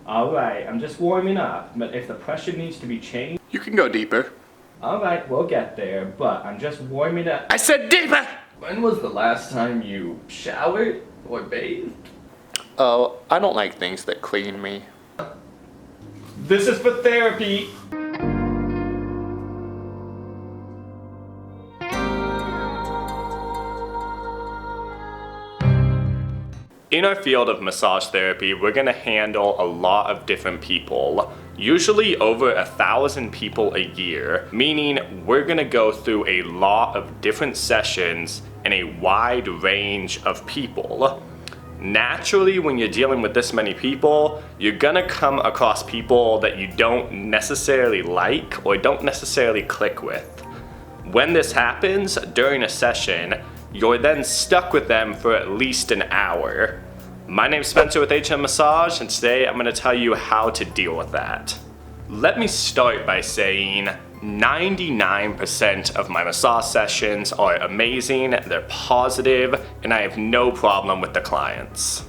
Alright, I'm just warming up, but if the pressure needs to be changed... You can go deeper. Alright, we'll get there, but I'm just warming up. I said deeper! When was the last time you showered or bathed? Oh, I don't like things that clean me. This is for therapy! In our field of massage therapy, we're gonna handle a lot of different people. Usually over 1,000 people a year, meaning we're gonna go through a lot of different sessions and a wide range of people. Naturally, when you're dealing with this many people, you're gonna come across people that you don't necessarily like or don't necessarily click with. When this happens during a session, you're then stuck with them for at least an hour. My name's Spencer with HM Massage, and today I'm going to tell you how to deal with that. Let me start by saying 99% of my massage sessions are amazing, they're positive, and I have no problem with the clients.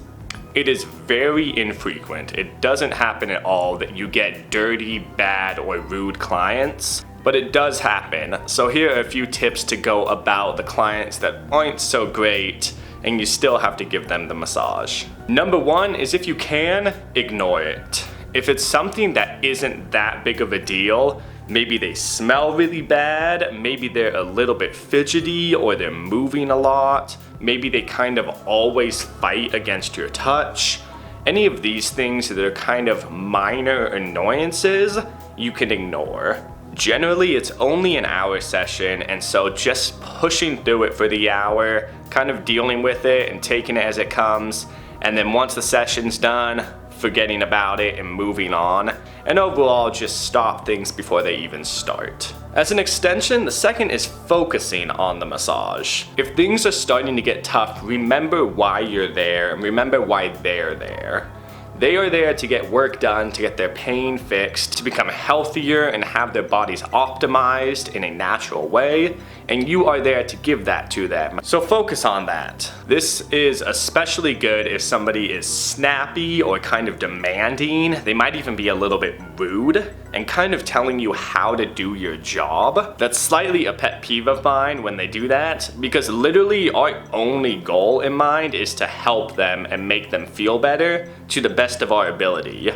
It is very infrequent, it doesn't happen at all that you get dirty, bad, or rude clients. But it does happen, so here are a few tips to go about the clients that aren't so great and you still have to give them the massage. Number one is, if you can, ignore it. If it's something that isn't that big of a deal, maybe they smell really bad, maybe they're a little bit fidgety or they're moving a lot, maybe they kind of always fight against your touch. Any of these things that are kind of minor annoyances, you can ignore. Generally, it's only an hour session, and so just pushing through it for the hour, kind of dealing with it and taking it as it comes, and then once the session's done, forgetting about it and moving on, and overall just stop things before they even start. As an extension, the second is focusing on the massage. If things are starting to get tough, remember why you're there and remember why they're there. They are there to get work done, to get their pain fixed, to become healthier and have their bodies optimized in a natural way, and you are there to give that to them. So focus on that. This is especially good if somebody is snappy or kind of demanding. They might even be a little bit rude and kind of telling you how to do your job. That's slightly a pet peeve of mine when they do that, because literally our only goal in mind is to help them and make them feel better to the best of our ability.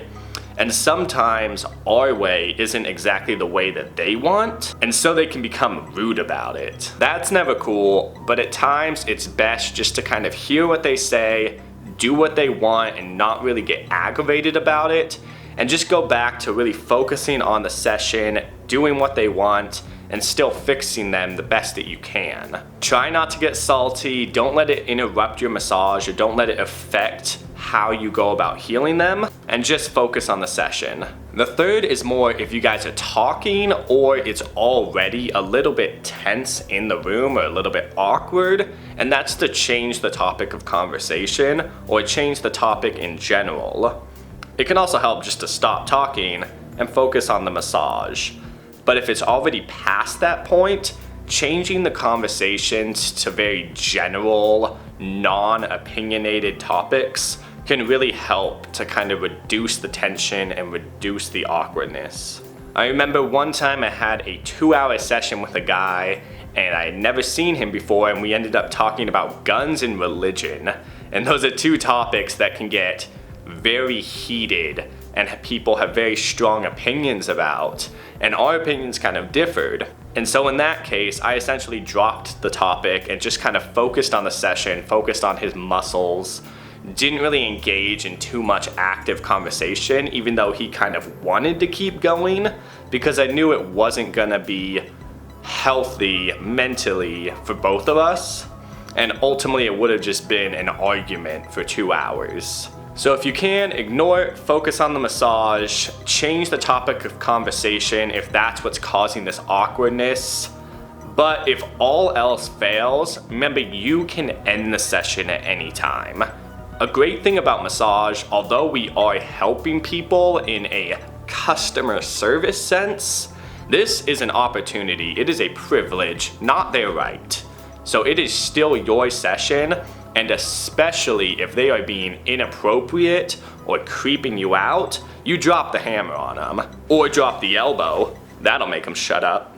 And sometimes our way isn't exactly the way that they want, and so they can become rude about it. That's never cool, but at times it's best just to kind of hear what they say, do what they want, and not really get aggravated about it, and just go back to really focusing on the session, doing what they want, and still fixing them the best that you can. Try not to get salty, don't let it interrupt your massage, or don't let it affect how you go about healing them, and just focus on the session. The third is more if you guys are talking or it's already a little bit tense in the room or a little bit awkward, and that's to change the topic of conversation or change the topic in general. It can also help just to stop talking and focus on the massage. But if it's already past that point, changing the conversations to very general, non-opinionated topics can really help to kind of reduce the tension and reduce the awkwardness. I remember one time I had a 2-hour session with a guy, and I had never seen him before, and we ended up talking about guns and religion. And those are two topics that can get very heated and people have very strong opinions about, and our opinions kind of differed. And so in that case, I essentially dropped the topic and just kind of focused on the session, focused on his muscles, didn't really engage in too much active conversation, even though he kind of wanted to keep going, because I knew it wasn't gonna be healthy mentally for both of us, and ultimately it would have just been an argument for 2 hours. So if you can, ignore it, focus on the massage, change the topic of conversation if that's what's causing this awkwardness. But if all else fails, remember you can end the session at any time. A great thing about massage, although we are helping people in a customer service sense, this is an opportunity, it is a privilege, not their right. So it is still your session, and especially if they are being inappropriate or creeping you out, you drop the hammer on them. Or drop the elbow. That'll make them shut up.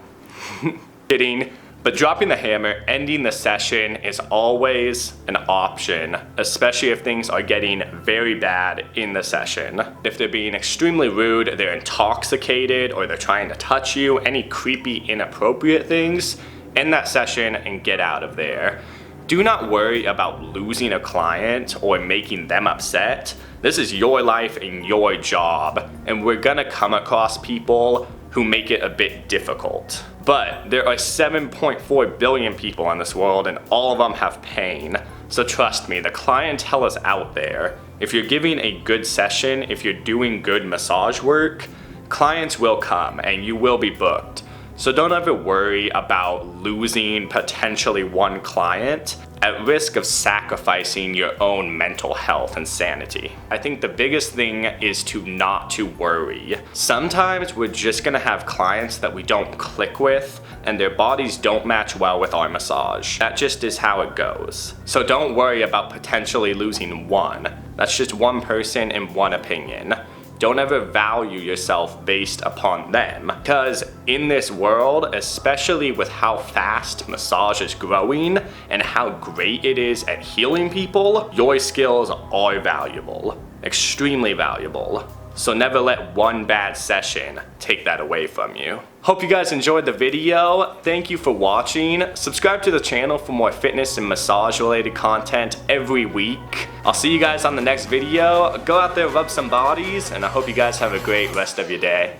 Kidding. But dropping the hammer, ending the session is always an option, especially if things are getting very bad in the session. If they're being extremely rude, they're intoxicated, or they're trying to touch you, any creepy, inappropriate things, end that session and get out of there. Do not worry about losing a client or making them upset. This is your life and your job, and we're gonna come across people who make it a bit difficult. But there are 7.4 billion people in this world, and all of them have pain. So trust me, the clientele is out there. If you're giving a good session, if you're doing good massage work, clients will come and you will be booked. So don't ever worry about losing potentially one client at risk of sacrificing your own mental health and sanity. I think the biggest thing is not to worry. Sometimes we're just gonna have clients that we don't click with and their bodies don't match well with our massage. That just is how it goes. So don't worry about potentially losing one. That's just one person and one opinion. Don't ever value yourself based upon them, because in this world, especially with how fast massage is growing and how great it is at healing people, your skills are valuable, extremely valuable. So never let one bad session take that away from you. Hope you guys enjoyed the video. Thank you for watching. Subscribe to the channel for more fitness and massage related content every week. I'll see you guys on the next video. Go out there, rub some bodies, and I hope you guys have a great rest of your day.